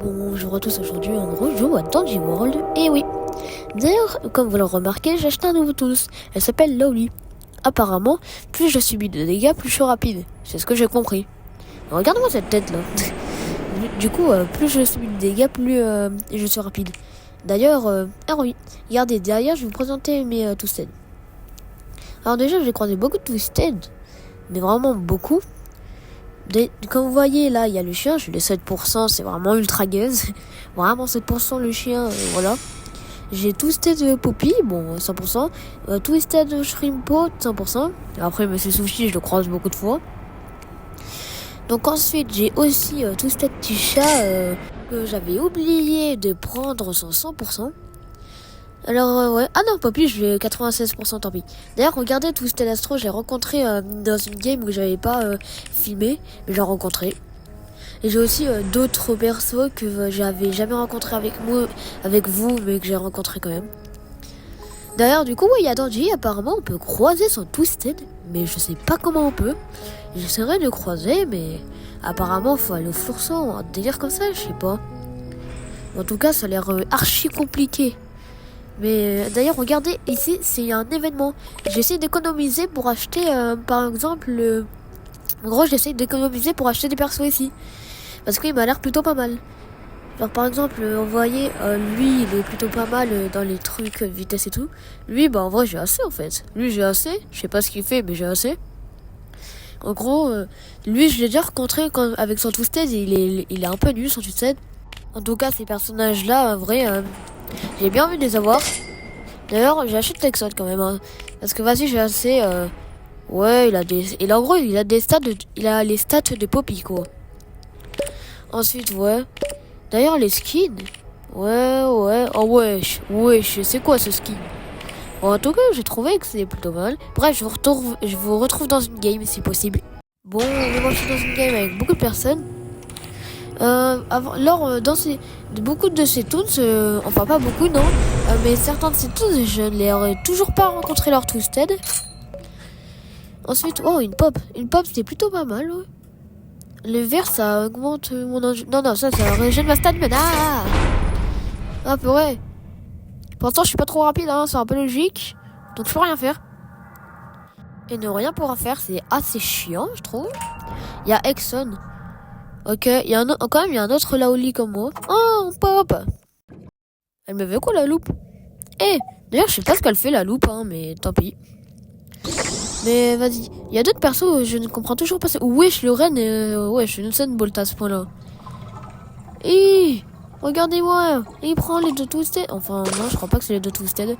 Bonjour à tous, aujourd'hui on rejoue à Dandy World, et oui. D'ailleurs, comme vous le remarquez, j'ai acheté un nouveau tools, elle s'appelle Lowly. Apparemment, plus je subis de dégâts, plus je suis rapide, c'est ce que j'ai compris. Regarde-moi cette tête là. Du coup, plus je subis de dégâts, plus je suis rapide. D'ailleurs, oui, regardez, derrière je vais vous présenter mes Twisted. Alors déjà, j'ai croisé beaucoup de Twisted, mais vraiment beaucoup. Comme vous voyez là, il y a le chien, j'ai les 7%, c'est vraiment ultra gaze. Vraiment 7% le chien, voilà. J'ai Twisted Poppy, bon 100%. Twisted Shrimpo, 100%. Après Monsieur Sushi, je le croise beaucoup de fois. Donc ensuite, j'ai aussi Twisted Tisha, que j'avais oublié de prendre son 100%. Alors ouais, ah non Poppy, je l'ai 96%, tant pis. D'ailleurs regardez Twisted Astro, j'ai rencontré dans une game où j'avais pas filmé, mais j'ai rencontré. Et j'ai aussi d'autres persos que j'avais jamais rencontré avec vous, mais que j'ai rencontré quand même. D'ailleurs du coup ouais, il y a Dandy, apparemment on peut croiser son Twisted, mais je sais pas comment on peut. J'essaierai de croiser, mais apparemment faut aller au fourçon, un délire comme ça, je sais pas. En tout cas ça a l'air archi compliqué. Mais d'ailleurs, regardez, ici, c'est un événement. J'essaie d'économiser pour acheter, par exemple, en gros, j'essaie d'économiser pour acheter des persos ici. Parce qu'il m'a l'air plutôt pas mal. Genre, par exemple, vous voyez, lui, il est plutôt pas mal dans les trucs vitesse et tout. Lui, bah, en vrai, j'ai assez, en fait. Lui, j'ai assez. Je sais pas ce qu'il fait, mais j'ai assez. En gros, lui, je l'ai déjà rencontré avec son Twisted. Il est un peu nul, son Twisted. En tout cas, ces personnages-là, en vrai... j'ai bien envie de les avoir. D'ailleurs, j'achète Texot quand même. Hein. Parce que vas-y, j'ai assez. Ouais, en gros, il a des stats. Il a les stats de Poppy, quoi. Ensuite, ouais. D'ailleurs, les skins. Ouais. Oh, wesh. C'est quoi ce skin? Bon, en tout cas, j'ai trouvé que c'est plutôt mal. Bref, je vous retrouve dans une game si possible. Bon, je suis dans une game avec beaucoup de personnes. Beaucoup de ces toons, enfin pas beaucoup non, mais certains de ces toons, je ne les aurais toujours pas rencontré leur Twisted. Ensuite, oh une pop c'est plutôt pas mal. Ouais. Le vert ça augmente mon non ça régène ma stamina. Ah purée. Pourtant je suis pas trop rapide, hein, c'est un peu logique, donc je peux rien faire. Et ne rien pourra faire, c'est assez chiant je trouve. Il y a Exxon. Ok, il y a quand même il y a un autre Laoli comme moi. Oh, pop. Elle me veut quoi la loupe? D'ailleurs je sais pas ce qu'elle fait la loupe, hein, mais tant pis. Mais vas-y, il y a d'autres persos, je ne comprends toujours pas. Wesh, Lorraine, wesh, une scène bolt à ce point-là. Regardez-moi, il prend les deux Twisted. Enfin non, je crois pas que c'est les deux Twisted.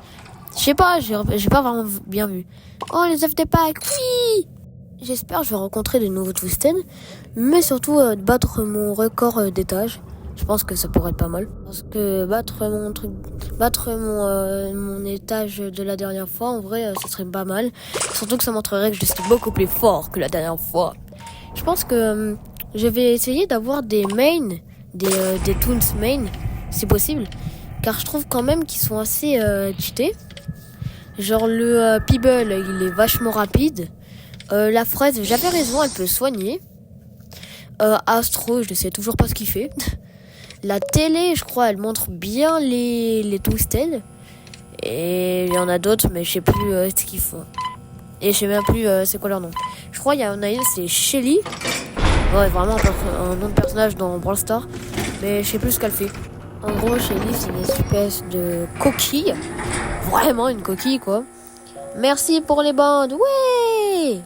Je sais pas, j'ai pas vraiment bien vu. Oh les FT packs, oui. J'espère que je vais rencontrer de nouveaux Twisted, mais surtout battre mon record d'étage. Je pense que ça pourrait être pas mal. Parce que battre mon étage de la dernière fois, en vrai, ça serait pas mal. Surtout que ça montrerait que je suis beaucoup plus fort que la dernière fois. Je pense que je vais essayer d'avoir des toons main, si possible. Car je trouve quand même qu'ils sont assez cheatés. Genre le Peeble, il est vachement rapide. La fraise, j'avais raison, elle peut soigner. Astro, je ne sais toujours pas ce qu'il fait. La télé, je crois, elle montre bien les Twisted. Et il y en a d'autres, mais je sais plus ce qu'ils font. Et je sais même plus c'est quoi leur nom. Je crois qu'il y en a une, c'est Shelly. Ouais, vraiment un nom de personnage dans Brawl Stars. Mais je sais plus ce qu'elle fait. En gros, Shelly, c'est une espèce de coquille. Vraiment une coquille, quoi. Merci pour les bandes. Ouais.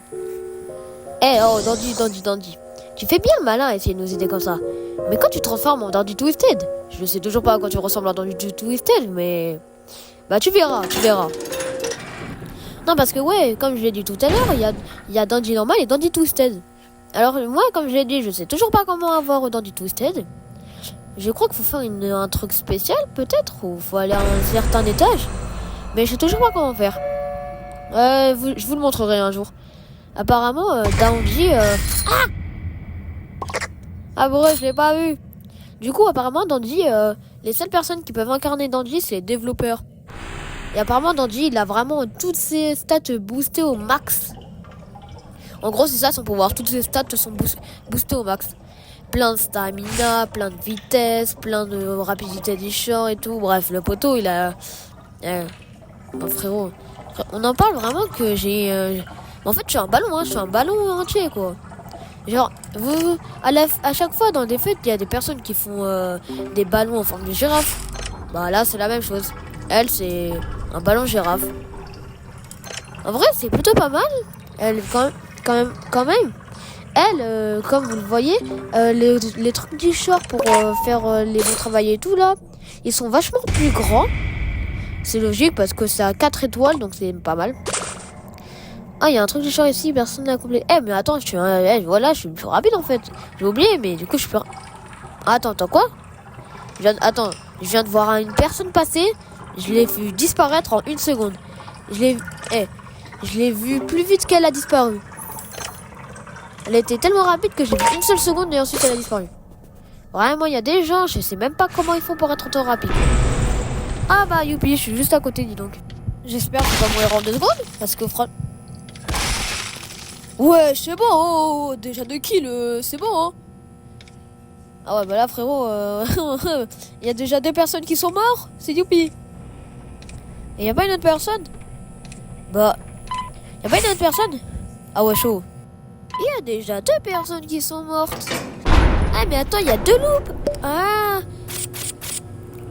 Dandy. Tu fais bien le malin à essayer de nous aider comme ça. Mais quand tu te transformes en Dandy Twisted, je ne sais toujours pas à quoi tu ressembles à Dandy Twisted, mais... Bah tu verras. Non, parce que ouais, comme je l'ai dit tout à l'heure, il y a Dandy normal et Dandy Twisted. Alors moi, comme je l'ai dit, je sais toujours pas comment avoir Dandy Twisted. Je crois qu'il faut faire un truc spécial, peut-être, ou faut aller à un certain étage. Mais je sais toujours pas comment faire. Je vous le montrerai un jour. Apparemment, Dandy... Ah bon, je l'ai pas vu. Du coup, apparemment, Dandy, les seules personnes qui peuvent incarner Dandy, c'est les développeurs. Et apparemment, Dandy, il a vraiment toutes ses stats boostées au max. En gros, c'est ça son pouvoir. Toutes ses stats sont boostées au max. plein de stamina, plein de vitesse, plein de rapidité des champs et tout. Bref, le poteau, il a... bon, frérot, on en parle vraiment que j'ai... En fait, je suis un ballon, hein, je suis un ballon entier, quoi. Genre, à chaque fois dans des fêtes, il y a des personnes qui font des ballons en forme de girafe. Bah là, c'est la même chose. Elle, c'est un ballon girafe. En vrai, c'est plutôt pas mal. Elle, quand même. Elle, comme vous le voyez, les trucs du short pour faire les bons travail et tout, là, ils sont vachement plus grands. C'est logique parce que c'est à 4 étoiles, donc c'est pas mal. Ah, il y a un truc du short ici, personne n'a complété. Mais attends, voilà, je suis plus rapide en fait. J'ai oublié, mais du coup, je suis plus... Attends, quoi? Je viens de voir une personne passer. Je l'ai vu disparaître en 1 seconde. Je l'ai vu plus vite qu'elle a disparu. Elle était tellement rapide que j'ai vu 1 seule seconde et ensuite elle a disparu. Vraiment, il y a des gens, je sais même pas comment ils font pour être autant rapide. Ah bah youpi, je suis juste à côté, dis donc. J'espère que je vais pas mourir en 2 secondes, parce que ouais, c'est bon, oh, déjà 2 kills, c'est bon, hein. Ah ouais, bah là, frérot, il y a déjà 2 personnes qui sont mortes, c'est youpi. Et y a pas une autre personne? Bah, y a pas une autre personne? Ah ouais, chaud. Il y a déjà 2 personnes qui sont mortes. Ah, mais attends, il y a 2 loups. Ah.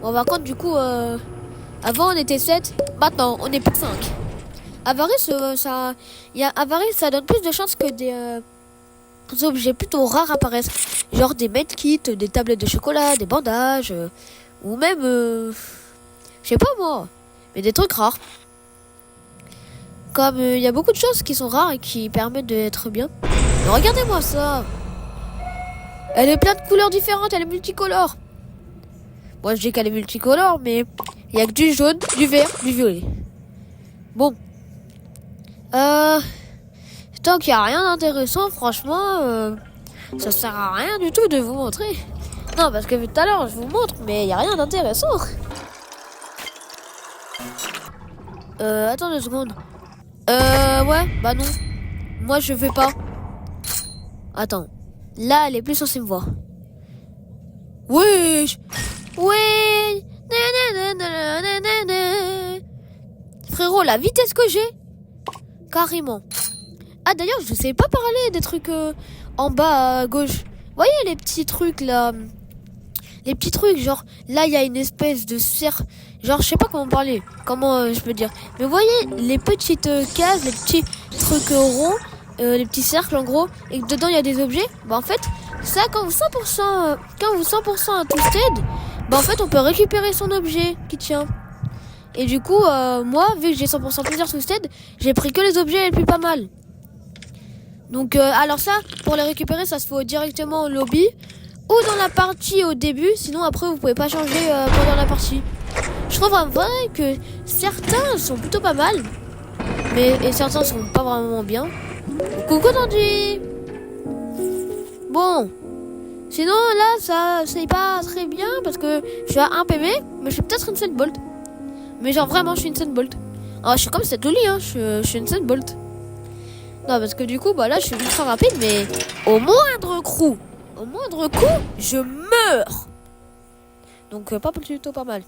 Bon, par contre, du coup, avant on était 7, maintenant on est plus 5. Avarice, Avarice, ça donne plus de chances que des objets plutôt rares apparaissent. Genre des medkits, des tablettes de chocolat, des bandages, ou même, je sais pas moi, mais des trucs rares. Comme il y a beaucoup de choses qui sont rares et qui permettent d'être bien. Mais regardez-moi ça. Elle est plein de couleurs différentes, elle est multicolore. Moi je dis qu'elle est multicolore, mais il y a que du jaune, du vert, du violet. Bon. Tant qu'il n'y a rien d'intéressant, franchement, ça sert à rien du tout de vous montrer. Non, parce que tout à l'heure, je vous montre, mais il n'y a rien d'intéressant. Attends 2 secondes. Ouais, bah non. Moi, je vais pas. Attends. Là, elle est plus censée me voir. Oui. Oui. Frérot, la vitesse que j'ai. Carrément. Ah d'ailleurs, je sais pas parler des trucs en bas à gauche. Voyez les petits trucs là. Les petits trucs, genre là il y a une espèce de cercle. Genre je sais pas comment parler. Comment je peux dire. Mais voyez les petites cases, les petits trucs ronds, les petits cercles en gros. Et que dedans il y a des objets. Bah en fait, ça quand vous 100% à Twisted, bah en fait on peut récupérer son objet qui tient. Et du coup, moi, vu que j'ai 100% plaisir Twisted, j'ai pris que les objets les plus pas mal. Donc, alors ça, pour les récupérer, ça se fait directement au lobby ou dans la partie au début. Sinon, après, vous pouvez pas changer pendant la partie. Je trouve en vrai que certains sont plutôt pas mal, et certains sont pas vraiment bien. Coucou Tandy. Bon, sinon là, ça c'est pas très bien parce que je suis à 1 PV, mais je suis peut-être une 7 bolt. Mais genre vraiment, je suis une 7 bolt. Ah, je suis comme cette Oli, hein, je suis une 7 bolt. Non, parce que du coup, bah là, je suis ultra rapide, mais au moindre coup, je meurs. Donc, pas plutôt pas mal.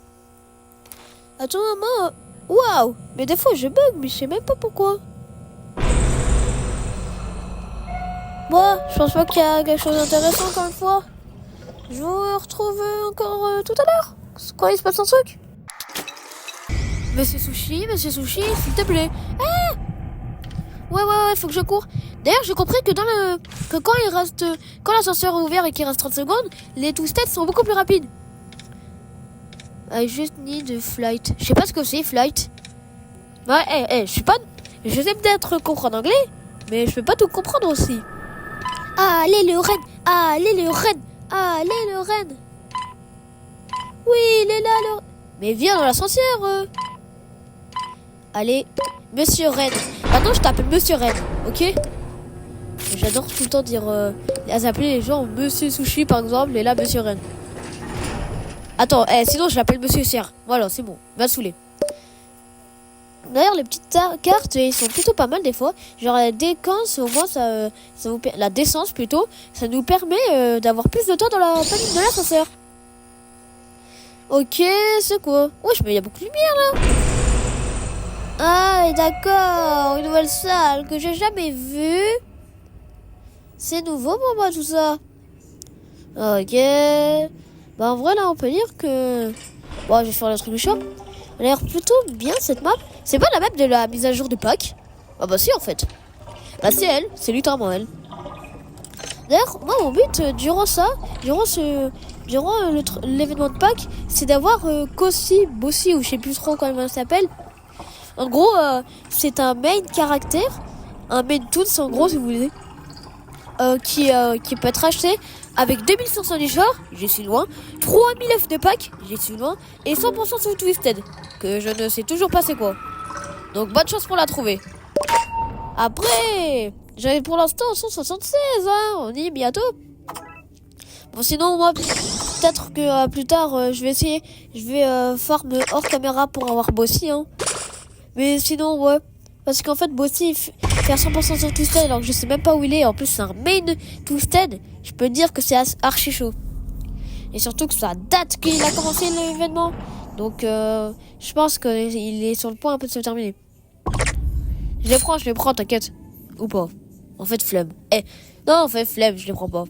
Attends, maman. Waouh. Mais des fois, je bug, mais je sais même pas pourquoi. Bon, je pense pas qu'il y a quelque chose d'intéressant encore une fois. Je vous retrouve encore tout à l'heure. Quand il se passe un truc. Monsieur Sushi, s'il te plaît. Ah ouais, faut que je cours. D'ailleurs, j'ai compris que quand l'ascenseur est ouvert et qu'il reste 30 secondes, les Twisted sont beaucoup plus rapides. I just need a flight. Je sais pas ce que c'est, flight. Ouais, je sais peut-être comprendre anglais, mais je peux pas tout comprendre aussi. Allez le Ren. Oui, il est là, le... Mais viens dans l'ascenseur. Allez, Monsieur Ren. Maintenant, je t'appelle Monsieur Ren, ok? J'adore tout le temps dire... appeler les gens Monsieur Sushi, par exemple, et là, Monsieur Ren. Attends, sinon, je l'appelle Monsieur Serre. Voilà, c'est bon. Va te saouler. D'ailleurs, les petites cartes, ils sont plutôt pas mal des fois. Genre la décence, au moins ça vous la décence plutôt, ça nous permet d'avoir plus de temps dans la panique de l'ascenseur. Ok, c'est quoi? Wesh, mais il y a beaucoup de lumière là. Ah, d'accord, une nouvelle salle que j'ai jamais vue. C'est nouveau pour moi tout ça. Ok. Bah en vrai là, on peut dire que... Bon, je vais faire le truc du chat. Elle a l'air plutôt bien cette map. C'est pas la map de la mise à jour de Pâques? Ah bah si en fait. Bah c'est elle, c'est littéralement elle. D'ailleurs, moi mon but durant l'événement de Pâques, c'est d'avoir Kossi, Bossy ou je sais plus trop comment elle s'appelle. En gros, c'est un main caractère, un main tools en gros si vous voulez, qui peut être acheté avec 2500 d'effort, j'y suis loin, 3000 F de pack, j'y suis loin, et 100% sous Twisted, que je ne sais toujours pas c'est quoi. Donc bonne chance pour la trouver. Après, j'avais pour l'instant 176, hein, on y est bientôt. Bon sinon moi, peut-être que plus tard, je vais farm hors caméra pour avoir Bossy, hein. Mais sinon ouais, parce qu'en fait Bossy fait 100% sur Twisted alors que je sais même pas où il est. En plus c'est un main Twisted, je peux dire que c'est archi chaud. Et surtout que ça date qu'il a commencé l'événement. Donc je pense qu'il est sur le point un peu de se terminer. Je les prends, t'inquiète. Ou pas. En fait flemme. Non en fait flemme, je les prends pas.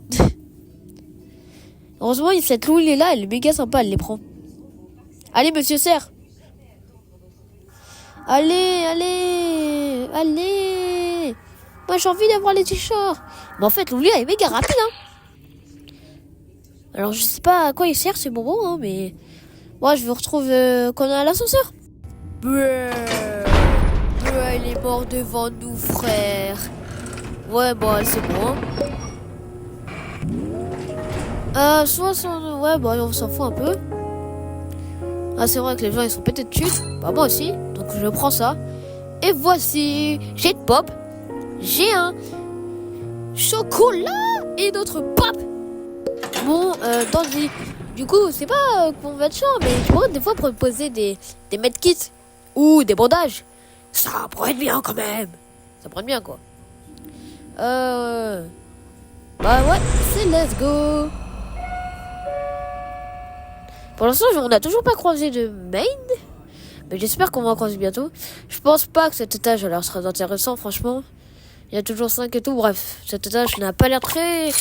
Heureusement cette Lou il est là, elle est méga sympa, elle les prend. Allez monsieur Serre. Allez. Moi j'ai envie d'avoir les t-shirts. Mais en fait Loulia est méga rapide, hein. Alors je sais pas à quoi il sert ce bonbon, hein, mais moi je vous retrouve quand on est à l'ascenseur. Il est mort devant nous, frère. Ouais bon c'est bon, hein. Ouais bon on s'en fout un peu. Ah c'est vrai que les gens ils sont peut-être dessus. Bah moi aussi. Donc je prends ça. Et voici, j'ai de pop. J'ai un chocolat et d'autres pop. Bon, Dandy. Du coup, c'est pas qu'on va être chiant, mais tu pourrais des fois proposer des medkits ou des bandages. Ça pourrait être bien quand même. Ça pourrait être bien quoi. Bah ouais, c'est let's go. Pour l'instant, on n'a toujours pas croisé de main. Mais j'espère qu'on va en croiser bientôt. Je pense pas que cet étage a l'air très intéressant, franchement. Il y a toujours 5 et tout. Bref, cet étage n'a pas l'air très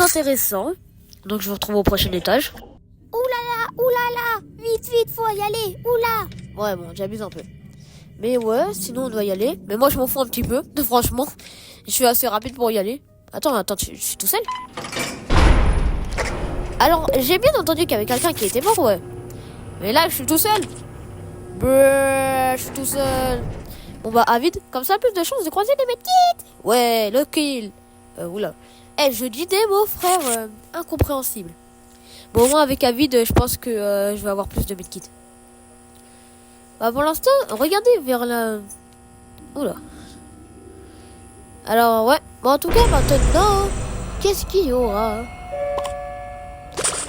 intéressant. Donc je vous retrouve au prochain étage. Oulala, vite, faut y aller. Oula. Ouais, bon, j'abuse un peu. Mais ouais, sinon on doit y aller. Mais moi je m'en fous un petit peu, franchement. Je suis assez rapide pour y aller. Attends, je suis tout seul. Alors, j'ai bien entendu qu'il y avait quelqu'un qui était mort, ouais. Mais là, je suis tout seul. Je suis tout seul. Bon bah Avid, comme ça plus de chances de croiser des medkits. Ouais, le kill. Oula. Je dis des mots frère incompréhensibles. Bon au moins avec Avid, je pense que je vais avoir plus de medkits. Bah pour l'instant, regardez vers la... Oula. Alors ouais, bon en tout cas maintenant, qu'est-ce qu'il y aura?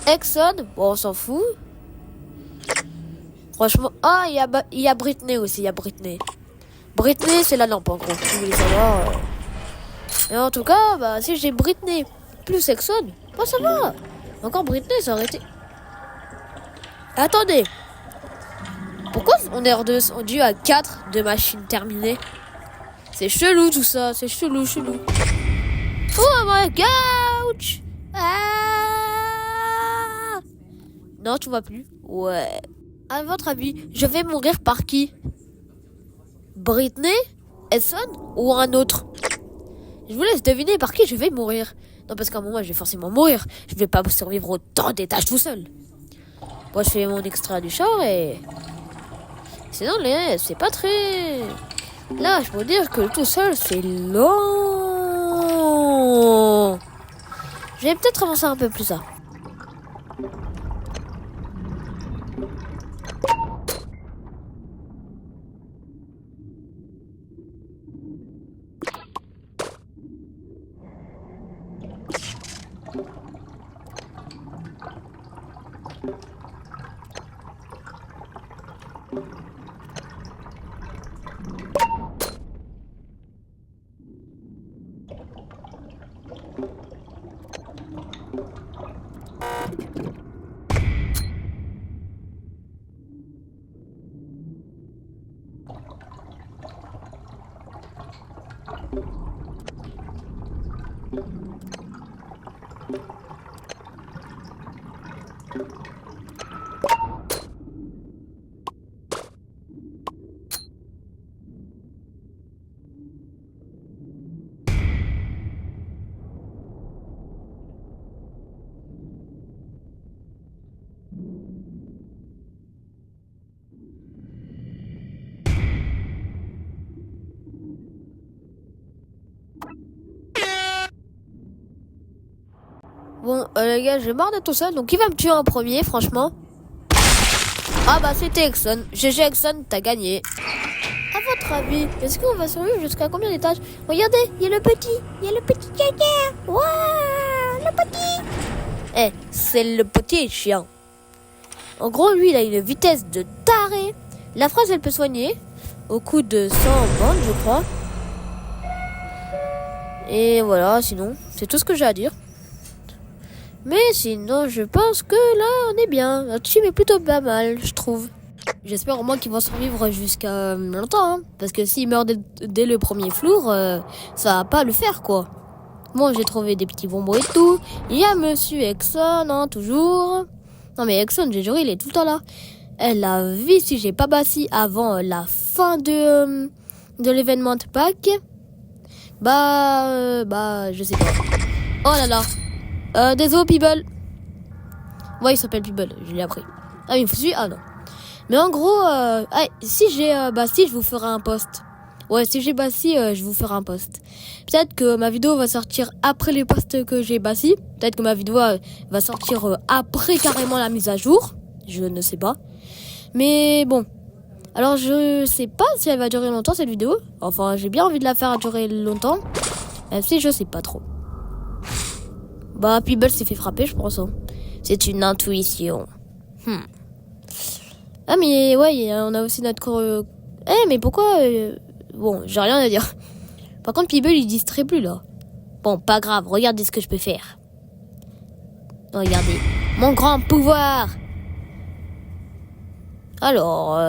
Exxon, bon on s'en fout. Franchement, il y a Britney aussi, il y a Britney. Britney, c'est la lampe en gros, si vous voulez savoir. Et en tout cas, bah si j'ai Britney plus Exxon, bah ça va. Encore Britney, ça aurait été... Attendez. Pourquoi on est rendu à 4 de machines terminées? C'est chelou tout ça, c'est chelou. Oh my couch. Non, tu vois plus. Ouais. À votre avis, je vais mourir par qui? Britney, Edson ou un autre? Je vous laisse deviner par qui je vais mourir. Non, parce qu'à un moment, je vais forcément mourir. Je vais pas survivre autant d'étages tout seul. Moi, je fais mon extrait du char et... Sinon, c'est pas très... Là, je peux dire que tout seul, c'est long. Je vais peut-être avancer un peu plus ça. Bon, les gars, j'ai marre d'être tout seul, donc qui va me tuer en premier, franchement? Ah bah, c'était Exxon. GG Exxon, t'as gagné. À votre avis, est-ce qu'on va survivre jusqu'à combien d'étages? Regardez, il y a le petit caca. Waouh, le petit. Eh, c'est le petit chien. En gros, lui, il a une vitesse de taré. La phrase, elle peut soigner au coup de 100 bandes, je crois. Et voilà, sinon, c'est tout ce que j'ai à dire. Mais sinon, je pense que là, on est bien. Le team est plutôt pas mal, je trouve. J'espère au moins qu'ils vont survivre jusqu'à longtemps. Hein, parce que s'ils meurent dès le premier floor, ça va pas le faire, quoi. Bon, j'ai trouvé des petits bonbons et tout. Il y a Monsieur Exxon, hein, toujours. Non mais Exxon, j'ai juré, il est tout le temps là. La vie, si j'ai pas bassi avant la fin de l'événement de Pâques, je sais pas. Oh là là. Désolé, People. Ouais, il s'appelle People, je l'ai appris. Ah, mais il faut suivre. Ah non. Mais en gros, si j'ai Bassi, je vous ferai un post. Ouais, si j'ai Bassi, je vous ferai un post. Peut-être que ma vidéo va sortir après les posts que j'ai Bassi. Peut-être que ma vidéo va sortir après carrément la mise à jour. Je ne sais pas. Mais bon. Alors, je sais pas si elle va durer longtemps, cette vidéo. Enfin, j'ai bien envie de la faire durer longtemps. Même si je sais pas trop. Bah, Peeble s'est fait frapper, je pense. Hein. C'est une intuition. Ah, mais ouais, on a aussi notre... mais pourquoi... Bon, j'ai rien à dire. Par contre, Peeble, il distrait plus, là. Bon, pas grave, regardez ce que je peux faire. Regardez. Mon grand pouvoir. Alors,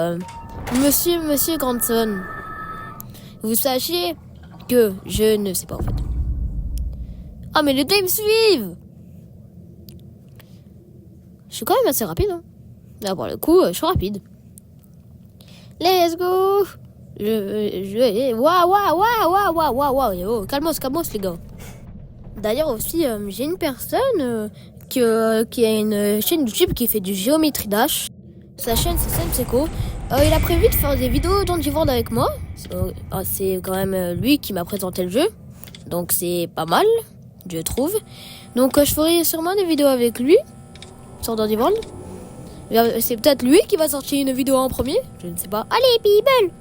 Monsieur Grandson, vous sachiez que je ne sais pas, en fait. Ah, mais les deux, ils me suivent. Je suis quand même assez rapide, hein. Là, pour le coup, je suis rapide. Let's go. Waouh. Calmos, les gars. D'ailleurs, aussi, j'ai une personne qui a une chaîne YouTube qui fait du Geometry Dash. Sa chaîne, c'est Semseco. Il a prévu de faire des vidéos Dungeon World avec moi. C'est quand même lui qui m'a présenté le jeu. Donc, c'est pas mal, je trouve. Donc, je ferai sûrement des vidéos avec lui sur Dungeon World. C'est peut-être lui qui va sortir une vidéo en premier. Je ne sais pas. Allez, Peeble.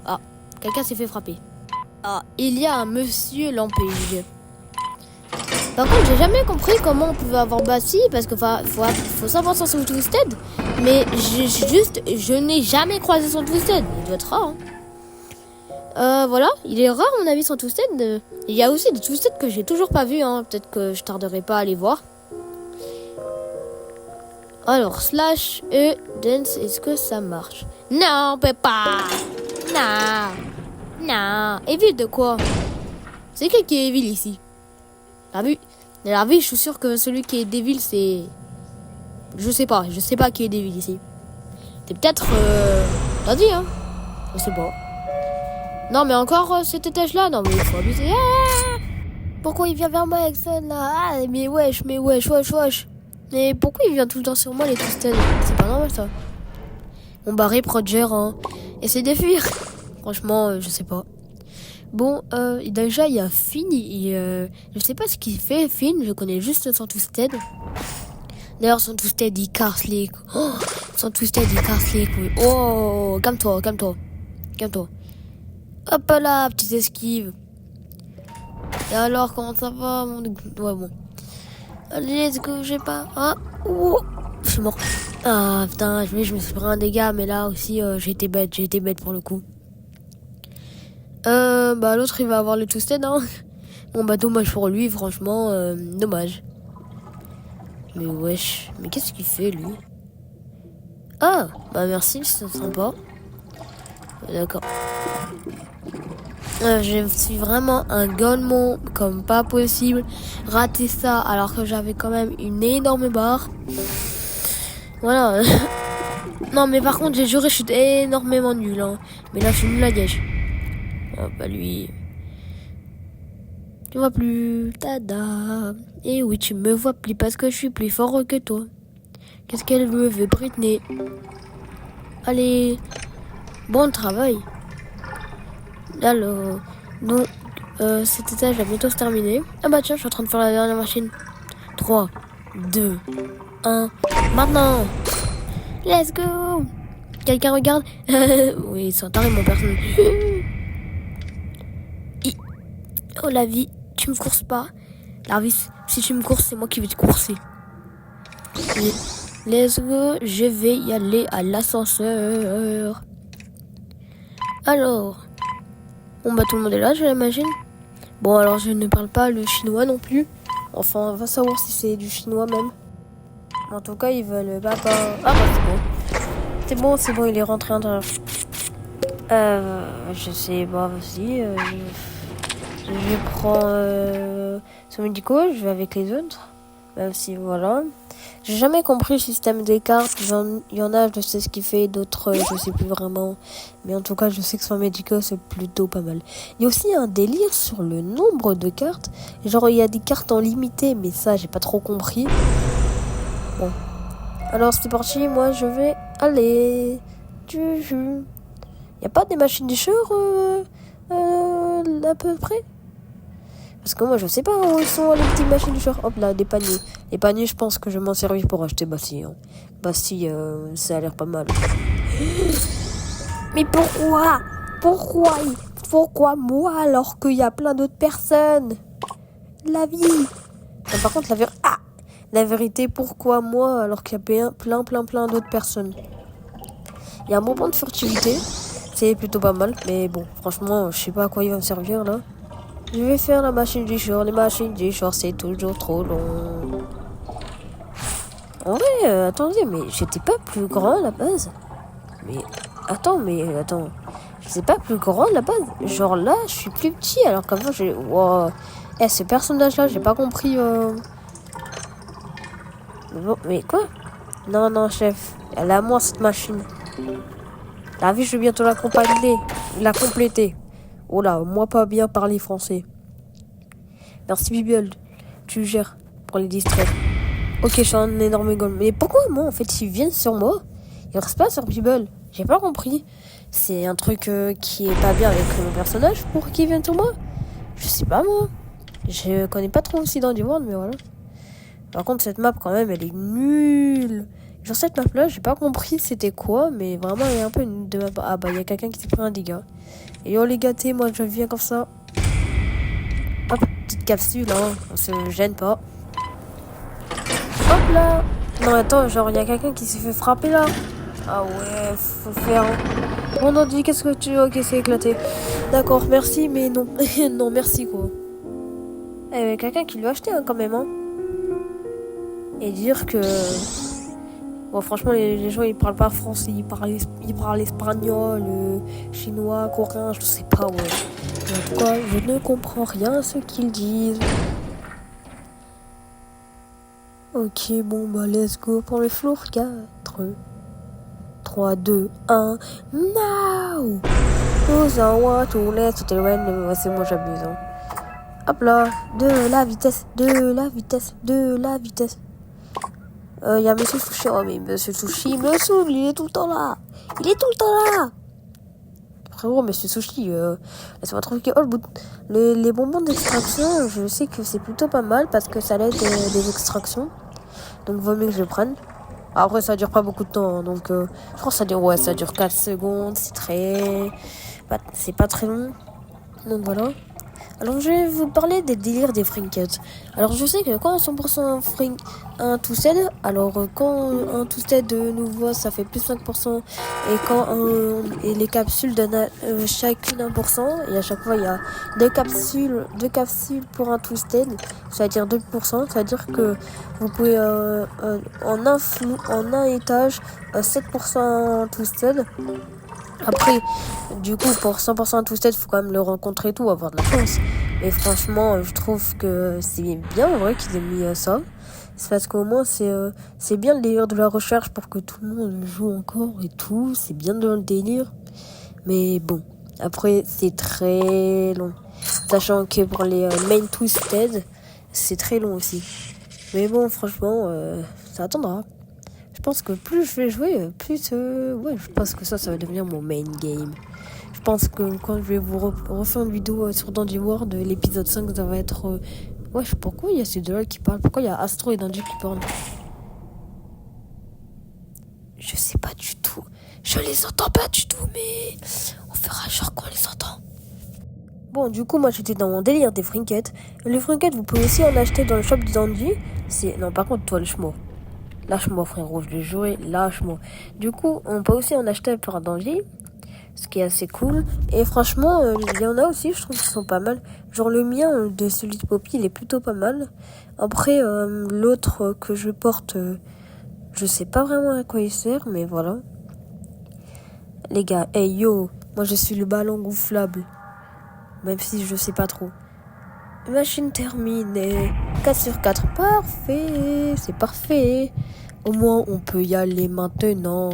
Ah, quelqu'un s'est fait frapper. Ah, il y a un monsieur Lampige. Par contre, j'ai jamais compris comment on pouvait avoir Bassi, parce que faut savoir son Twisted. Mais je n'ai jamais croisé son Twisted. Il doit être rare. Hein. Voilà, il est rare, à mon avis, son Twisted. Il y a aussi des Twisted que j'ai toujours pas vu. Hein. Peut-être que je tarderai pas à les voir. Alors, slash E dance, est-ce que ça marche? Non, on peut pas. Non. Evil de quoi? C'est qui est Evil ici? La vie, je suis sûr que celui qui est Devil, c'est... Je sais pas qui est Devil ici. C'est peut-être... T'as dit, hein? Je sais pas. Non, mais encore cet étage-là? Non, mais il faut abuser. Ah, pourquoi il vient vers moi avec ça, là? Ah, mais wesh. Mais pourquoi il vient tout le temps sur moi, les Twisted? C'est pas normal, ça. Bon, bah, Rip Roger, hein. Essaye de fuir. Franchement, je sais pas. Bon, déjà, il y a Finn. Je sais pas ce qu'il fait, Finn. Je connais juste son Twisted. D'ailleurs, son Twisted, il casse les... Oh, son Twisted, il casse les couilles. Oh, calme-toi. Hop là, petite esquive. Et alors, comment ça va, mon... Ouais, bon. Allez, let's go, je sais pas. Ah, oh, je suis mort. Ah, putain, je me suis pris un dégât, mais là aussi, j'ai été bête pour le coup. L'autre, il va avoir le Twisted, hein. Bon, dommage pour lui, franchement, dommage. Mais wesh, mais qu'est-ce qu'il fait, lui? Ah, merci, c'est sympa. D'accord. Je suis vraiment un golemon comme pas possible. Rater ça alors que j'avais quand même une énorme barre. Voilà. Non mais par contre j'ai juré je suis énormément nul. Hein. Mais là je suis nul à gage. Oh bah lui... Tu vois plus. Tada. Et oui tu me vois plus parce que je suis plus fort que toi. Qu'est-ce qu'elle me veut Britney? Allez. Bon travail. Alors... Donc... cet étage va bientôt se terminer. Ah bah tiens je suis en train de faire la dernière machine. 3, 2, 1... Maintenant. Let's go. Quelqu'un regarde? Oui, c'est un taré mon personnage. Oh la vie, tu me courses pas. La vie, si tu me courses, c'est moi qui vais te courser. Let's go, je vais y aller à l'ascenseur. Alors, bon bah tout le monde est là, je l'imagine. Bon alors je ne parle pas le chinois non plus. Enfin, on va savoir si c'est du chinois même. En tout cas, ils veulent papa. Ah bah c'est bon. C'est bon, il est rentré à l'intérieur. Je sais pas, vas-y. Je prends son médico, je vais avec les autres. Même si voilà. J'ai jamais compris le système des cartes. Il y en a, je sais ce qu'il fait, d'autres, je sais plus vraiment. Mais en tout cas, je sais que son médico, c'est plutôt pas mal. Il y a aussi un délire sur le nombre de cartes. Genre, il y a des cartes en limité, mais ça, j'ai pas trop compris. Bon. Alors, c'est parti, moi, je vais aller. Il y a pas des machines de à peu près? Parce que moi, je sais pas où sont les petites machines du Hop là, des paniers. Les paniers, je pense que je vais m'en servir pour acheter Bastille. Hein. Bastille, ça a l'air pas mal. Mais pourquoi moi alors qu'il y a plein d'autres personnes? La vie. Mais par contre, la vérité, pourquoi moi alors qu'il y a plein d'autres personnes? Il y a un moment de furtivité. C'est plutôt pas mal. Mais bon, franchement, je sais pas à quoi il va me servir là. Je vais faire la machine du jour. Les machines du jour, c'est toujours trop long. En vrai, attendez, mais j'étais pas plus grand à la base. Mais attends. J'étais pas plus grand à la base. Genre là, je suis plus petit alors qu'avant, j'ai... Wow. Ce personnage-là, j'ai pas compris... Mais quoi? Non, chef. Elle est à moi, cette machine. La vie, je vais bientôt la compléter. Oh là, moi pas bien parler français. Merci Bibiol, tu gères pour les distraire. Ok, je suis un énorme gomme. Mais pourquoi moi en fait ils viennent sur moi? Ils restent pas sur Bibiol. J'ai pas compris. C'est un truc qui est pas bien avec mon personnage pour qu'ils viennent sur moi? Je sais pas moi. Je connais pas trop aussi dans du monde, mais voilà. Par contre cette map quand même elle est nulle. Genre cette map là j'ai pas compris c'était quoi, mais vraiment il y a un peu une de map. Ah bah il y a quelqu'un qui s'est pris un dégât. Et yo les gâtés, moi je viens comme ça. Hop, petite capsule, hein, on se gêne pas. Hop là. Non attends, genre il y a quelqu'un qui s'est fait frapper là. Ah ouais, faut faire. Bon non, dis qu'est-ce que tu veux? Ok, c'est éclaté. D'accord, merci, mais non. Non, merci quoi. Il y avait quelqu'un qui lui a acheté hein, quand même. Hein. Et dire que... Bon, franchement, les gens, ils parlent pas français, ils parlent espagnol, chinois, coréen, je sais pas, ouais. En tout cas, je ne comprends rien à ce qu'ils disent. Ok, bon, bah, let's go pour le floor 4. 3, 2, 1, now! Who's I want to let the rain? C'est moi, j'abuse, hein. Hop là, de la vitesse. Il y a Monsieur Sushi. Oh, mais Monsieur Sushi, il me saoule, il est tout le temps là. Frérot, Monsieur Sushi, laisse-moi tranquille. Oh, les bonbons d'extraction, je sais que c'est plutôt pas mal parce que ça l'aide des extractions. Donc, vaut mieux que je le prenne. Après, ça dure pas beaucoup de temps. Hein, donc, je crois que ça dure 4 secondes. C'est pas très long. Donc, voilà. Alors je vais vous parler des délires des Frinkets. Alors je sais que quand 100% un Tousted, alors quand un Tousted nouveau ça fait plus 5%, et quand et les capsules donnent chacune 1%, et à chaque fois il y a deux capsules pour un Tousted, c'est-à-dire 2%, c'est-à-dire que vous pouvez en un étage 7% Tousted. Après, du coup, pour 100% tout il faut quand même le rencontrer et tout, avoir de la chance. Mais franchement, je trouve que c'est bien en vrai qu'ils aient mis ça. C'est parce qu'au moins, c'est bien le délire de la recherche pour que tout le monde joue encore et tout. C'est bien dans le délire. Mais bon, après, c'est très long. Sachant que pour les main twisted, c'est très long aussi. Mais bon, franchement, ça attendra. Je pense que plus je vais jouer, plus... ouais, je pense que ça va devenir mon main game. Je pense que quand je vais vous refaire une vidéo sur Dandy World, l'épisode 5, ça va être... ouais, je sais pas pourquoi il y a ces deux-là qui parlent. Pourquoi il y a Astro et Dandy qui parlent? Je sais pas du tout. Je les entends pas du tout, mais... on fera genre qu'on les entend. Bon, du coup, moi, j'étais dans mon délire des frinquettes. Les frinquettes, vous pouvez aussi en acheter dans le shop de Dandy. Non, par contre, toi, lâche-moi. Lâche-moi, frérot, je l'ai juré, lâche-moi. Du coup, on peut aussi en acheter par Dandy, ce qui est assez cool. Et franchement, il y en a aussi, je trouve qu'ils sont pas mal. Genre le mien, de celui de Poppy, il est plutôt pas mal. Après, l'autre que je porte, je sais pas vraiment à quoi il sert, mais voilà. Les gars, hey yo, moi je suis le ballon gonflable. Même si je sais pas trop. Machine terminée. 4 sur 4. Parfait. C'est parfait. Au moins, on peut y aller maintenant.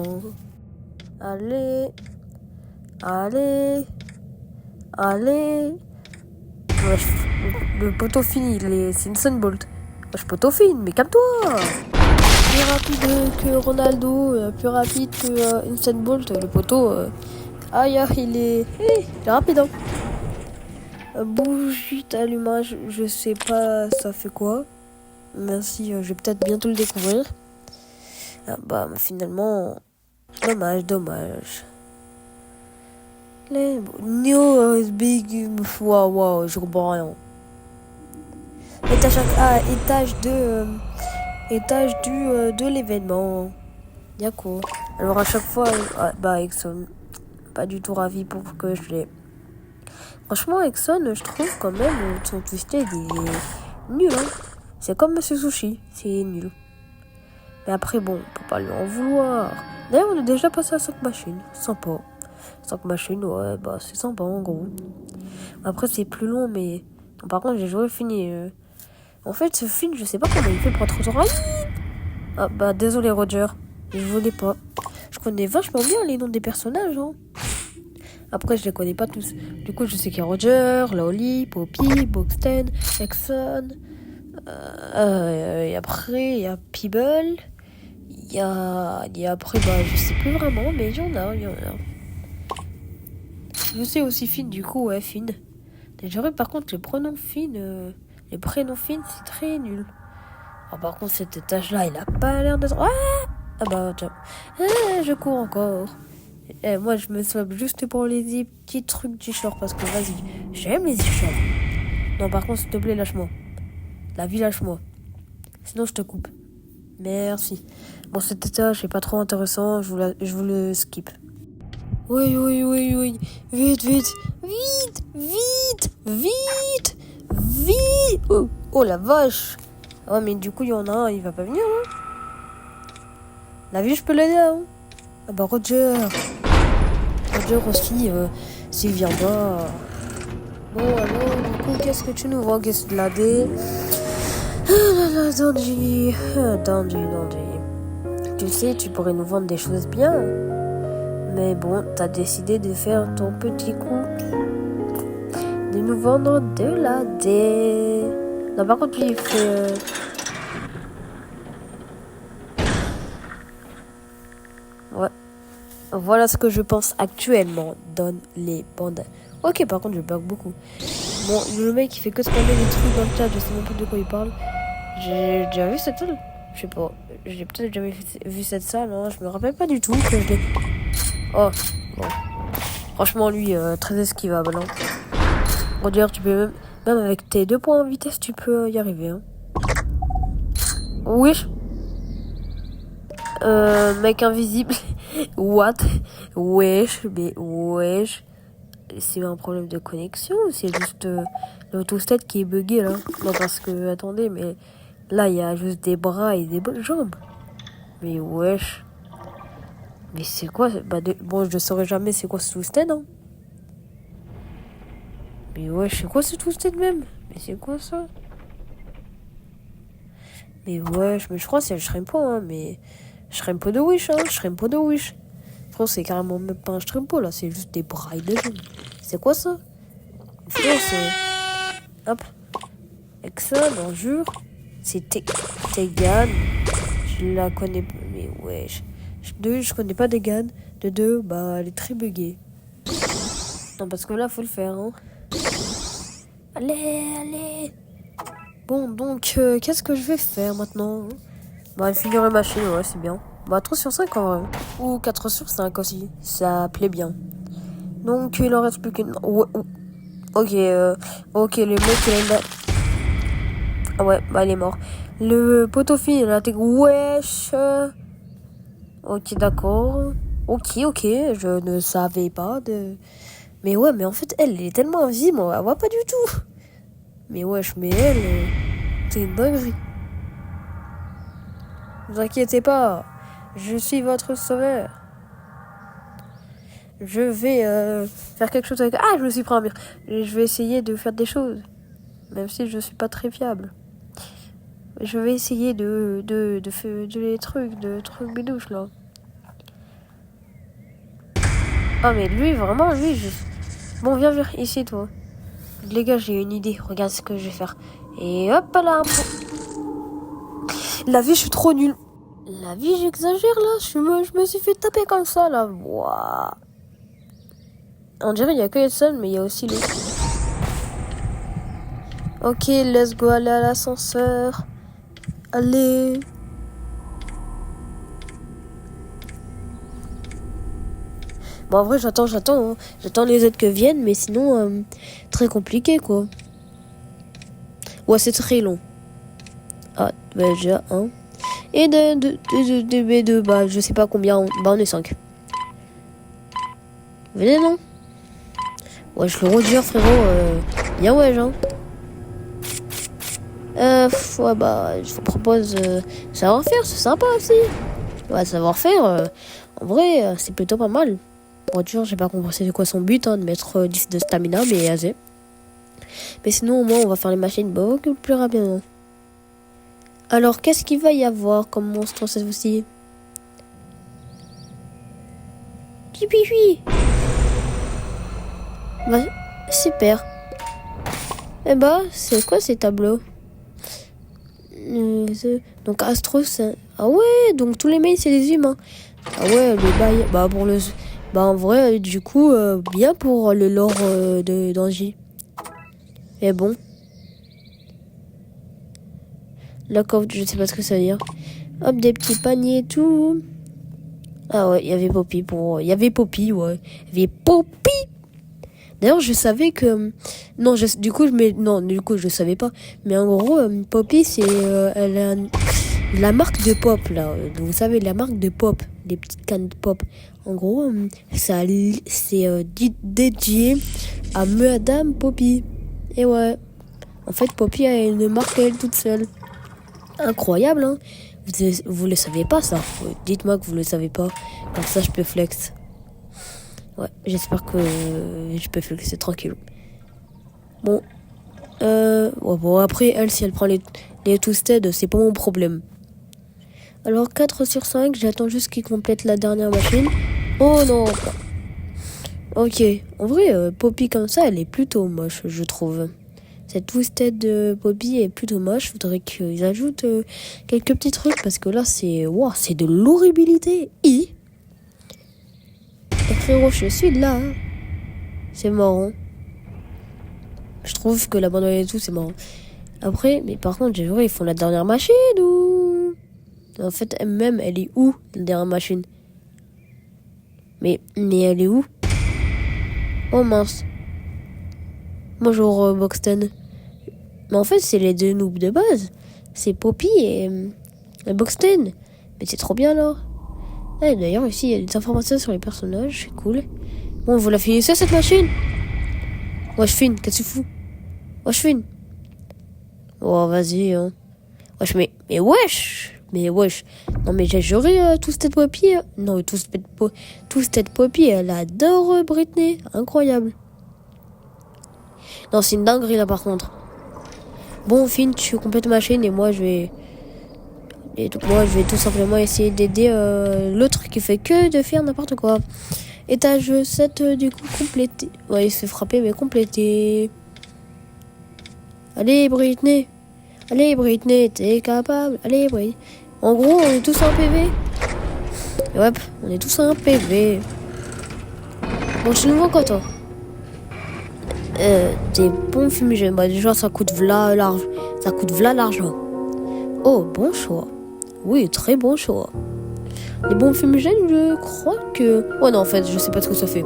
Allez. Allez. Allez. Wesh, le poteau fini. C'est une Sunbolt. Wesh, poteau fini. Mais calme-toi. Plus rapide que Ronaldo. Plus rapide que Usain Bolt. Le poteau. Aïe, il est rapide, hein. Bougie d'allumage, je sais pas ça fait quoi. Merci, je vais peut-être bientôt le découvrir. Ah bah finalement, dommage. Les New Big, waouh, je comprends rien. Étage de l'événement. Y'a quoi? Alors à chaque fois, Exxon, pas du tout ravi pour que je l'ai. Franchement, Exxon, je trouve quand même son twisted il est nul. Hein. C'est comme Monsieur Sushi, c'est nul. Mais après, bon, on peut pas lui en vouloir. D'ailleurs, on est déjà passé à 5 machines. Sympa. 5 machines, ouais, bah c'est sympa en gros. Après, c'est plus long, mais... Bon, par contre, j'ai joué fini. En fait, ce film, je sais pas comment il fait pour être autant rapide. Ah bah, désolé Roger. Je voulais pas. Je connais vachement bien les noms des personnages, hein. Après, je les connais pas tous. Du coup, je sais qu'il y a Roger, Loli, Poppy, Boxten, Exxon. Et après, il y a Peeble. Il y a après, je sais plus vraiment, mais il y en a. Je sais aussi Finn, du coup, ouais, Finn. Déjà, par contre, les prénoms Finn, c'est très nul. Alors, par contre, cet étage-là, il a pas l'air d'être... Ah bah, tiens. Je cours encore. Moi, je me swap juste pour les petits trucs du short parce que vas-y, j'aime les e-shorts. Non, par contre, s'il te plaît, lâche-moi. La vie, lâche-moi. Sinon, je te coupe. Merci. Bon, cet étage est pas trop intéressant, je vous le skip. Oui. Vite. Oh la vache. Ouais, mais du coup, il y en a un, il va pas venir, hein. La vie, je peux l'aider, hein. Ah bah, Roger aussi, s'il vient pas. Bon, alors, du coup, qu'est-ce que tu nous vends? Qu'est-ce de la D? Dandy. Tu sais, tu pourrais nous vendre des choses bien. Mais bon, t'as décidé de faire ton petit coup. De nous vendre de la D. Non, par contre, lui, il fait... Ouais. Voilà ce que je pense actuellement. Donne les bandes. Ok, par contre, je bug beaucoup. Bon, le mec, il fait que spammer les trucs dans le chat. Je sais même plus de quoi il parle. J'ai déjà vu cette salle? Je sais pas. J'ai peut-être jamais vu cette salle. Hein. Je me rappelle pas du tout que je l'ai... Oh, bon. Franchement, lui, très esquivable. Hein. On dirait tu peux même avec tes 2 points en vitesse, tu peux y arriver. Hein. Wesh. Mec invisible. What? Wesh. C'est un problème de connexion ou c'est juste l'autostat qui est bugué là? Non, parce que, attendez, mais là, il y a juste des bras et des jambes. Mais wesh. Mais c'est quoi? Bon, je ne saurais jamais c'est quoi ce Twisted, hein. Mais ouais, c'est quoi ce Twisted même? Mais c'est quoi ça? Mais ouais, je crois que c'est le Shrimpo, hein, mais... Shrimpo de Wish, hein, Shrimpo de Wish. Je pense que c'est carrément même pas un Shrimpo, là, c'est juste des brailles de jeunes. C'est quoi ça? Frère, c'est... Hop. Avec ça, non, jure. C'est Tegan. Je la connais pas, mais ouais. Je connais pas Tegan. De deux, bah, elle est très buggée. Non, parce que là, faut le faire, hein. Allez. Bon, donc, qu'est-ce que je vais faire maintenant? Bah, finir la machine, ouais, c'est bien. Bah, 3 sur 5 en vrai. Ou 4 sur 5 aussi. Ça plaît bien. Donc, il en reste plus qu'une. Ouais, ok, le mec, il a une... Ah ouais, bah, il est mort. Le potofi, il a intégré. Wesh. Ok, d'accord. Ok, je ne savais pas de... Mais ouais, mais en fait, elle est tellement invisible, on la voit pas du tout. Mais wesh, mais elle... C'est une dinguerie. Ne vous inquiétez pas, je suis votre sauveur. Je vais faire quelque chose avec... Ah, je me suis pris un mur. Je vais essayer de faire des choses. Même si je suis pas très fiable. Je vais essayer de faire des trucs bidouches, là. Ah, mais lui, vraiment, lui, Bon, viens, ici, toi. Les gars, j'ai une idée. Regarde ce que je vais faire. Et hop là. La vie, je suis trop nulle. La vie, j'exagère, là. Je me suis fait taper comme ça, là. Waouh. On dirait qu'il n'y a que les seuls, mais il y a aussi les... Ok, let's go aller à l'ascenseur. Allez. Bon, en vrai, j'attends. Hein. J'attends les autres que viennent, mais sinon, très compliqué, quoi. Ouais, c'est très long. Ah, bah, déjà, hein. Et de bah, je sais pas combien. Bah, on est 5. Venez, non? Ouais, je le redire, frérot. Bien, ouais, genre. Ouais, bah, je vous propose savoir-faire, c'est sympa aussi. Ouais, savoir-faire, en vrai, c'est plutôt pas mal. Bon, toujours, j'ai pas compris c'est quoi son but, hein, de mettre 10 de stamina, mais assez. Mais sinon, au moins, on va faire les machines beaucoup plus rapidement. Alors, qu'est-ce qu'il va y avoir comme monstre cette fois-ci? Pipi. Bah, super. Eh bah, c'est quoi ces tableaux? Donc Astro, c'est... Ah ouais, donc tous les mails c'est des humains. Ah ouais, le bail... Bah pour le... Bah en vrai, du coup, bien pour le lore d'Angie. Mais bon. La coffre, je sais pas ce que ça veut dire. Hop, des petits paniers et tout. Ah ouais, il y avait Poppy pour... Il y avait Poppy, ouais. Il y avait Poppy. D'ailleurs, je savais que... Non, du coup, je savais pas. Mais en gros, Poppy, c'est... elle a la marque de pop, là. Vous savez, la marque de pop. Les petites cannes de pop. En gros, c'est dédié à Madame Poppy. Et ouais. En fait, Poppy a une marque à elle toute seule. Incroyable, hein. Vous le savez pas, ça? Dites-moi que vous le savez pas. Comme ça, je peux flex. Ouais, j'espère que je peux flexer tranquille. Bon. Bon, après, elle, si elle prend les Twisted, c'est pas mon problème. Alors, 4 sur 5, j'attends juste qu'il complète la dernière machine. Oh non. Ok. En vrai, Poppy comme ça, elle est plutôt moche, je trouve. Cette Twisted de Poppy est plutôt moche. Faudrait qu'ils ajoutent quelques petits trucs, parce que là, c'est... Wow, c'est de l'horribilité. Et frérot, je suis là. Hein. C'est marrant. Je trouve que l'abandon et tout, c'est marrant. Après, mais par contre, j'ai vu, ils font la dernière machine ou... En fait, même, elle est où, la dernière machine? Mais elle est où? Oh mince. Bonjour, Boxten. Mais en fait, c'est les deux noobs de base. C'est Poppy et Boxten. Mais c'est trop bien, là. Ah, d'ailleurs, ici, il y a des informations sur les personnages. C'est cool. Bon, vous la finissez, cette machine? Wesh, Finn, qu'est-ce que tu fous? Wesh, Finn. Oh, vas-y, hein. Wesh, mais wesh! Mais wesh. Non mais j'ai juré, Twisted Poppy. Non, Twisted Poppy, elle adore Britney. Incroyable. Non, c'est une dinguerie là par contre. Bon, Finn, tu complètes ma chaîne et moi je vais tout simplement essayer d'aider l'autre qui fait que de faire n'importe quoi. Étage 7 du coup complété. Ouais, il se fait frapper mais complété. Allez Britney. Allez Britney, t'es capable. Allez Britney. En gros, on est tous à un PV. Et hop, on est tous à un PV. Bon, tu nous vends quoi toi? Des bons fumigènes. Bah déjà ça coûte v'là l'argent. Oh, bon choix. Oui, très bon choix. Les bombes fumigènes, je crois que... Ouais, non, en fait, je sais pas ce que ça fait.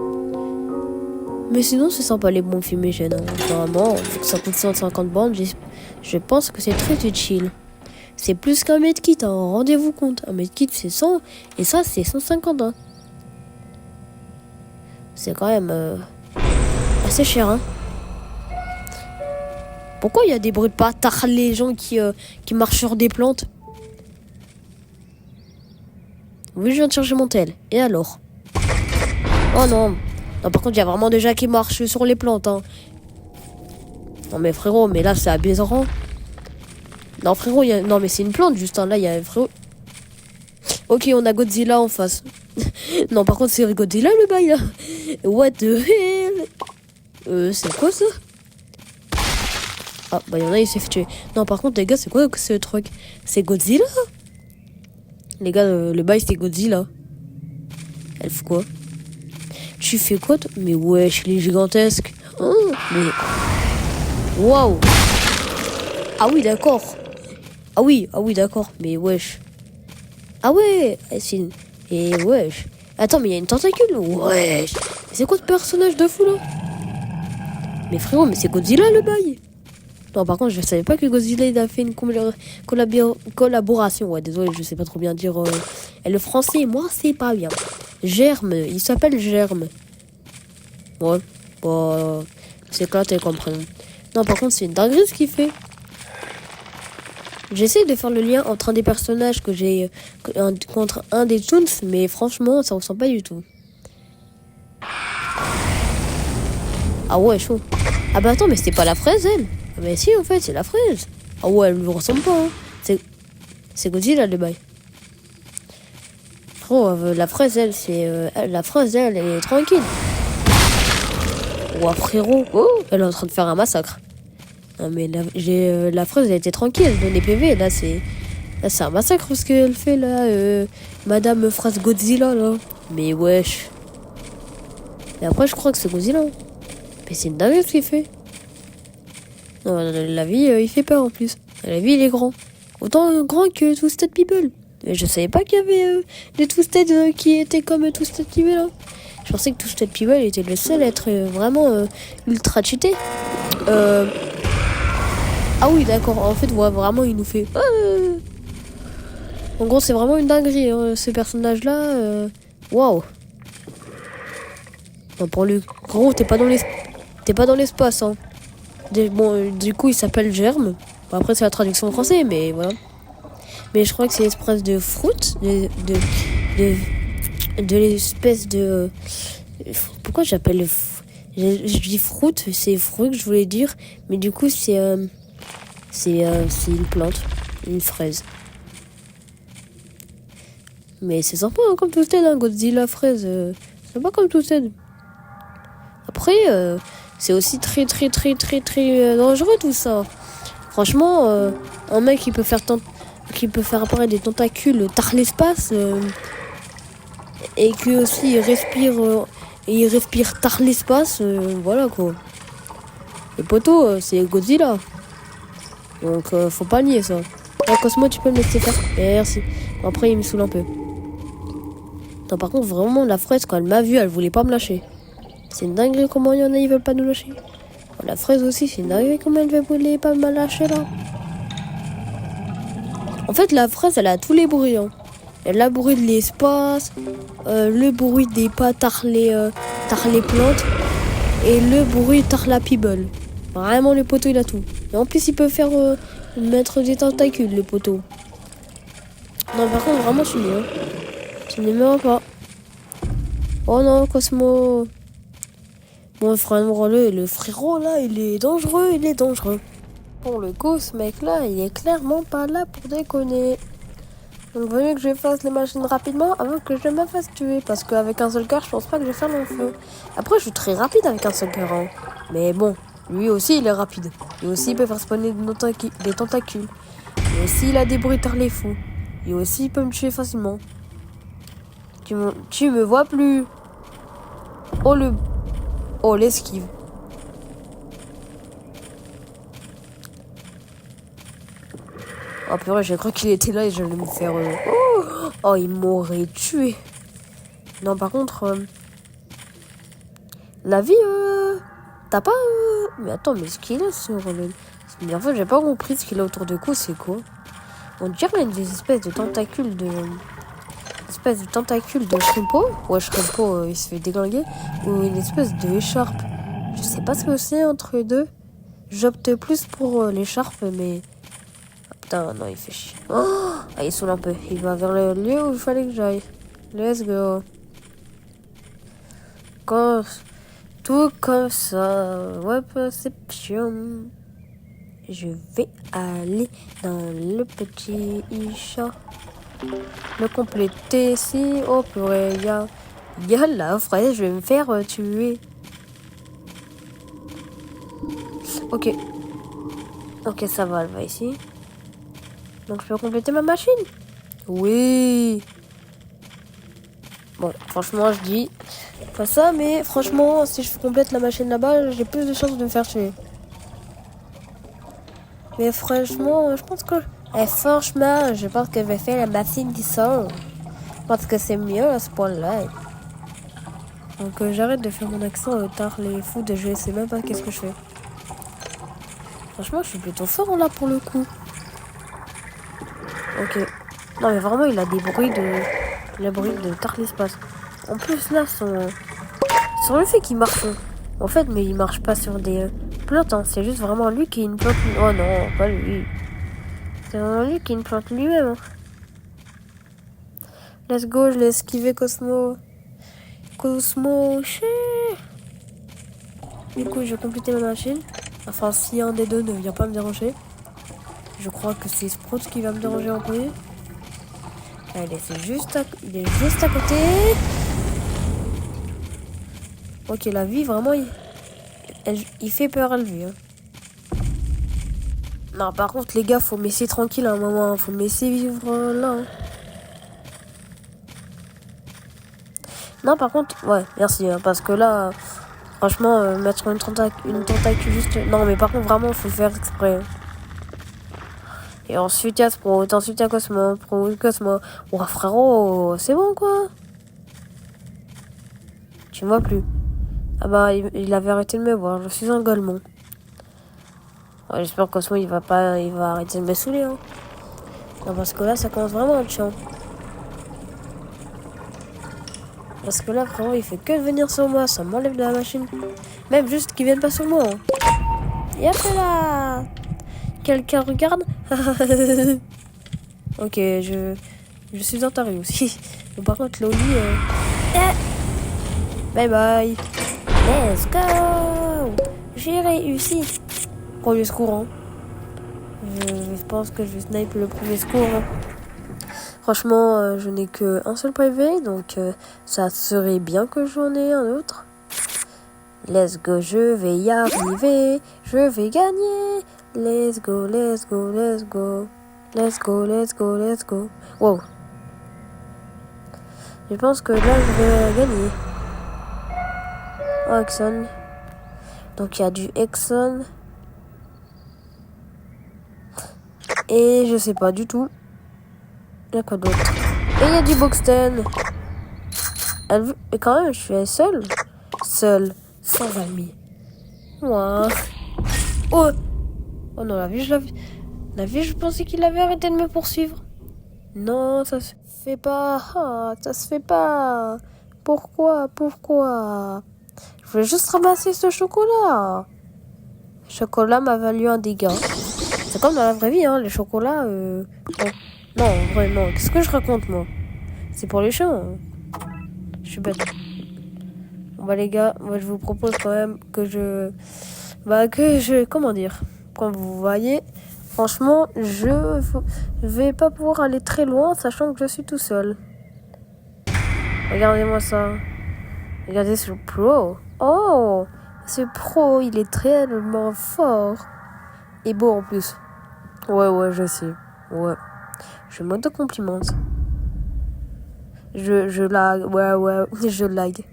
Mais sinon, c'est sympa, les bombes fumigènes. Hein. Vraiment, vu que ça coûte 150 bandes, je pense que c'est très utile. C'est plus qu'un medkit, hein. Rendez-vous compte. Un medkit, c'est 100, et ça, c'est 150. Hein. C'est quand même assez cher, hein. Pourquoi il y a des bruits de pas les gens qui marchent sur des plantes? Oui, je viens de charger mon tel. Et alors? Oh non. Non, par contre, il y a vraiment des gens qui marchent sur les plantes. Hein. Non, mais frérot, mais là, c'est aberrant. Non, frérot, non, mais c'est une plante, juste. Hein. Là, il y a un frérot. Ok, on a Godzilla en face. Non, par contre, c'est Godzilla, le bail, là. What the hell? C'est quoi, ça? Ah, bah, il y en a, il s'est fait tuer. Non, par contre, les gars, c'est quoi ce truc? C'est Godzilla? Les gars, le bail c'est Godzilla. Elle fait quoi? Tu fais quoi toi? Mais wesh, il est gigantesque. Oh, mais... Waouh. Ah oui, d'accord. Ah oui, d'accord. Mais wesh. Ah ouais. Et wesh. Attends, mais il y a une tentacule. Wesh. C'est quoi ce personnage de fou là? Mais frérot, mais c'est Godzilla le bail. Non, par contre, je savais pas que Godzilla il a fait une collaboration. Ouais, désolé, je sais pas trop bien dire. Et le français, moi, c'est pas bien. Germe, il s'appelle Germe. Ouais, bah, c'est éclaté comme prénom. Non, par contre, c'est une dinguerie ce qu'il fait. J'essaie de faire le lien entre un des personnages que j'ai contre un des Toons, mais franchement, ça ressemble pas du tout. Ah ouais, chaud. Ah bah attends, mais c'était pas la fraise, elle. Mais si, en fait, c'est la fraise. Ah ouais, elle lui ressemble pas. Hein. C'est Godzilla, le bail. Oh, la fraise, elle, elle est tranquille. Ouah, frérot. Oh, elle est en train de faire un massacre. Non, mais la fraise, elle était tranquille, elle donnait PV. Là, c'est un massacre ce qu'elle fait, là. Madame Fraise Godzilla, là. Mais wesh. Et après, je crois que c'est Godzilla. Mais c'est une dingue ce qu'il fait. Non, la vie, il fait peur en plus. La vie, il est grand. Autant grand que Twisted People. Mais je savais pas qu'il y avait des Twisted qui étaient comme Twisted People. Hein. Je pensais que Twisted People était le seul à être vraiment ultra cheaté. Ah oui, d'accord. En fait, ouais, vraiment, il nous fait... En gros, c'est vraiment une dinguerie, hein, ce personnage-là. Waouh. Non, pour le gros, t'es pas dans l'espace, hein. Bon, du coup, il s'appelle Germe. Bon, après, c'est la traduction en français, mais voilà. Mais je crois que c'est l'espèce de fruit, de l'espèce de... Pourquoi j'appelle je dis fruit, c'est fruit que je voulais dire, mais du coup, c'est une plante, une fraise. Mais c'est sympa, hein, comme Twisted, hein, Godzilla fraise, c'est pas comme Twisted. Après, c'est aussi très dangereux tout ça. Franchement, un mec qui peut faire apparaître des tentacules tard l'espace et que aussi il respire tard l'espace, voilà quoi. Le poteau, c'est Godzilla. Donc faut pas nier ça. Cosmo, tu peux me laisser faire? Merci. Après il me saoule un peu. Non, par contre vraiment la fraise quand elle m'a vu, elle voulait pas me lâcher. C'est une dinguerie comment il y en a, ils veulent pas nous lâcher. La fraise aussi, c'est une dinguerie comment elle voulait pas me lâcher là. En fait, la fraise, elle a tous les bruits. Hein. Elle a le bruit de l'espace, le bruit des pas tard les plantes et le bruit tard la people. Vraiment, le poteau, il a tout. Et en plus, il peut faire mettre des tentacules, le poteau. Non, par contre, vraiment, je suis nul. Tu n'aimeras pas. Oh non, Cosmo. Bon, frérot, le frérot, là, il est dangereux, il est dangereux. Bon, le go, ce mec-là, il est clairement pas là pour déconner. Donc, vaut mieux que je fasse les machines rapidement avant que je me fasse tuer. Parce qu'avec un seul cœur, je pense pas que je vais faire long feu. Après, je suis très rapide avec un seul cœur. Hein. Mais bon, lui aussi, il est rapide. Lui aussi, il peut faire spawner des tentacules. Lui aussi, il a des bruitages les fous. Lui aussi, il peut me tuer facilement. Tu me vois plus. Oh, l'esquive. Oh purée, j'ai cru qu'il était là et j'allais me faire... Oh, il m'aurait tué. Non, par contre... La vie, t'as pas... Mais attends, mais ce qu'il a sur le... Mais en fait, j'ai pas compris ce qu'il a autour de cou, c'est quoi? On dirait des espèces de tentacules de... espèce de tentacule de Shrimpo. Ouais, Shrimpo, il se fait déglinguer. Ou une espèce de écharpe. Je sais pas ce que c'est entre les deux. J'opte plus pour l'écharpe, mais... Ah, putain, non, il fait chier. Oh, ah, il saoule un peu. Il va vers le lieu où il fallait que j'aille. Let's go. Tout comme ça. Ouais, perception. Je vais aller dans le petit chat. Le compléter ici. Oh purée, il y a la fraise, je vais me faire tuer. Ok. Ok, ça va, elle va ici. Donc je peux compléter ma machine? Oui. Bon, franchement, je dis pas ça, mais franchement, si je complète la machine là-bas, j'ai plus de chances de me faire tuer. Mais franchement, je pense que... franchement, je pense que je vais faire la machine du son. Parce que c'est mieux à ce point-là. Donc j'arrête de faire mon accent tard les fous de je sais même pas qu'est-ce que je fais. Franchement, je suis plutôt fort là pour le coup. Ok. Non mais vraiment, il a des bruits de... Le bruit de tarte l'espace. En plus là, sur le fait qu'il marche... En fait, mais il marche pas sur des plantes. Hein. C'est juste vraiment lui qui est une plante... Oh non, pas lui. C'est vraiment lui qui est une plante lui-même. Hein. Let's go, je l'ai esquivé, Cosmo. Cosmo, Du coup, je vais compléter ma machine. Enfin, si un des deux ne vient pas me déranger. Je crois que c'est Sprout qui va me déranger en premier. Allez, il est juste à côté. Ok, la vie, vraiment, il fait peur à la vue. Hein. Non, par contre, les gars, faut me laisser tranquille à un moment. Faut me laisser vivre là. Hein. Non, par contre, ouais, merci. Hein, parce que là, franchement, mettre une tentacule juste... Non, mais par contre, vraiment, faut le faire exprès. Hein. Et ensuite, il y a Sprout. Ensuite, il y a Cosmo. Cosmo. Oh, frérot, c'est bon, quoi. Tu me vois plus. Ah bah, il avait arrêté de me voir. Je suis un golemon. Ouais, j'espère que Cosmo, il va arrêter de me saouler. Hein. Non, parce que là, ça commence vraiment à être chiant. Parce que là, vraiment, il fait que venir sur moi. Ça m'enlève de la machine. Même juste qu'il vienne pas sur moi. Hein. Et après là... Quelqu'un regarde. Ok, je suis en taré aussi. Bon, par contre, Loli... Bye bye. Let's go. J'ai réussi. Premier secours. Hein. Je pense que je vais snipe le premier secours. Hein. Franchement, je n'ai qu'un seul PV, donc ça serait bien que j'en ai un autre. Let's go, je vais y arriver. Je vais gagner. Let's go, let's go, let's go. Let's go, let's go, let's go. Wow. Je pense que là, je vais gagner. Oh, Exxon. Donc, il y a du Exxon. Et je sais pas du tout. Il y a quoi d'autre? Et il y a du Boxten. Et quand même, je suis seule. Seule. Sans amis. Moi. Oh. Oh non, la vie, je pensais qu'il avait arrêté de me poursuivre. Non, ça se fait pas. Ah, ça se fait pas. Pourquoi? Je voulais juste ramasser ce chocolat. Le chocolat m'a valu un dégât. C'est comme dans la vraie vie, hein. Les chocolats, bon, Non, en vrai, non. Qu'est-ce que je raconte, moi? C'est pour les chiens. Hein. Je suis bête. Bon, bah, les gars, moi, je vous propose quand même que je... Comment dire? Comme vous voyez, franchement, je vais pas pouvoir aller très loin, sachant que je suis tout seul. Regardez-moi ça. Regardez ce pro. Oh! Ce pro, il est tellement fort. Et beau en plus. Ouais, je sais. Ouais. Je m'auto-complimente. Je lag. Ouais, je lag.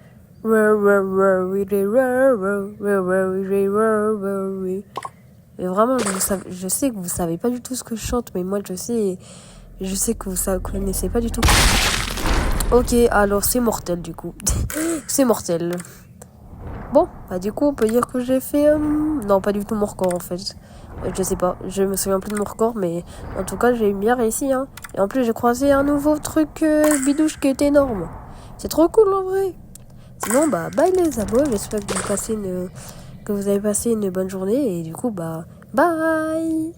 Mais vraiment, je sais que vous savez pas du tout ce que je chante, mais moi je sais que vous connaissez pas du tout. Ok, alors c'est mortel du coup. C'est mortel. Bon, bah du coup on peut dire que j'ai fait... Non, pas du tout mon record en fait. Je sais pas, je me souviens plus de mon record, mais en tout cas j'ai bien réussi. Hein. Et en plus j'ai croisé un nouveau truc bidouche qui est énorme. C'est trop cool en vrai. Sinon, bah bye les abos, j'espère que vous avez passé une bonne journée et du coup, bah bye.